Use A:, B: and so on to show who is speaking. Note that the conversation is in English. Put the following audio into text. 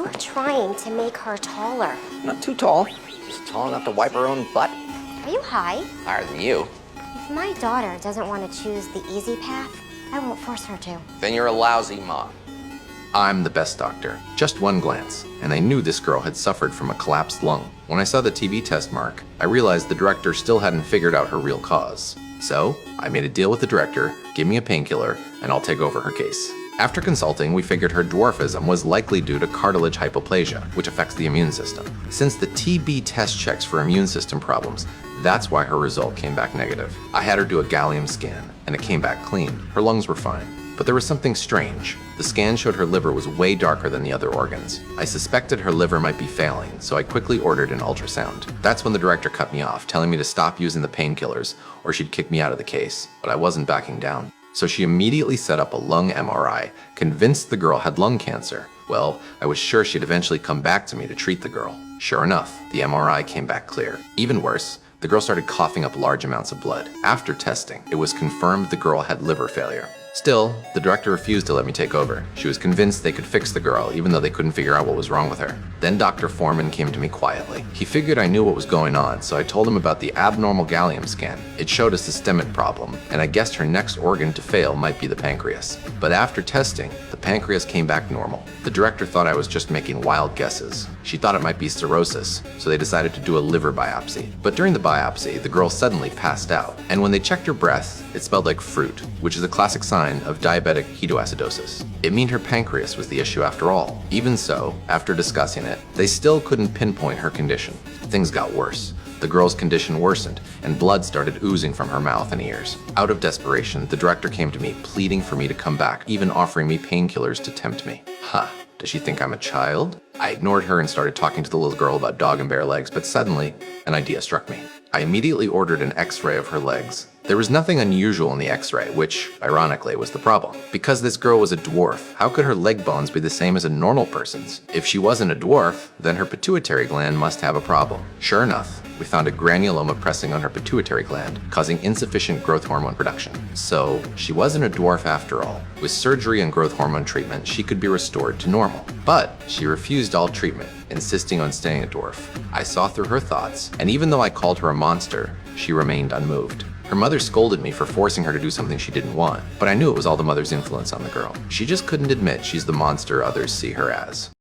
A: We're trying to make her taller.
B: Not too tall. Just tall enough to wipe her own butt.
A: Are you high?
B: Higher than you.
A: If my daughter doesn't want to choose the easy path, I won't force her to.
B: Then you're a lousy mom.
C: I'm the best doctor. Just one glance, and I knew this girl had suffered from a collapsed lung. When I saw the TB test mark, I realized the director still hadn't figured out her real cause. So, I made a deal with the director, give me a painkiller, and I'll take over her case. After consulting, we figured her dwarfism was likely due to cartilage hypoplasia, which affects the immune system. Since the TB test checks for immune system problems, that's why her result came back negative. I had her do a gallium scan, and it came back clean. Her lungs were fine. But there was something strange. The scan showed her liver was way darker than the other organs. I suspected her liver might be failing, so I quickly ordered an ultrasound. That's when the director cut me off, telling me to stop using the painkillers or she'd kick me out of the case. But I wasn't backing down. So she immediately set up a lung MRI, convinced the girl had lung cancer. Well, I was sure she'd eventually come back to me to treat the girl. Sure enough, the MRI came back clear. Even worse, the girl started coughing up large amounts of blood. After testing, it was confirmed the girl had liver failure. Still, the director refused to let me take over. She was convinced they could fix the girl, even though they couldn't figure out what was wrong with her. Then Dr. Foreman came to me quietly. He figured I knew what was going on, so I told him about the abnormal gallium scan. It showed a systemic problem, and I guessed her next organ to fail might be the pancreas. But after testing, the pancreas came back normal. The director thought I was just making wild guesses. She thought it might be cirrhosis, so they decided to do a liver biopsy. But during the biopsy, the girl suddenly passed out, and when they checked her breath, it smelled like fruit, which is a classic sign of diabetic ketoacidosis. It meant her pancreas was the issue after all. Even so, after discussing it, they still couldn't pinpoint her condition. Things got worse. The girl's condition worsened, and blood started oozing from her mouth and ears. Out of desperation, the director came to me, pleading for me to come back, even offering me painkillers to tempt me. Huh, does she think I'm a child? I ignored her and started talking to the little girl about dog and bear legs, but suddenly, an idea struck me. I immediately ordered an X-ray of her legs. There was nothing unusual in the X-ray, which, ironically, was the problem. Because this girl was a dwarf, how could her leg bones be the same as a normal person's? If she wasn't a dwarf, then her pituitary gland must have a problem. Sure enough, we found a granuloma pressing on her pituitary gland, causing insufficient growth hormone production. So, she wasn't a dwarf after all. With surgery and growth hormone treatment, she could be restored to normal. But she refused all treatment, insisting on staying a dwarf. I saw through her thoughts, and even though I called her a monster, she remained unmoved. Her mother scolded me for forcing her to do something she didn't want, but I knew it was all the mother's influence on the girl. She just couldn't admit she's the monster others see her as.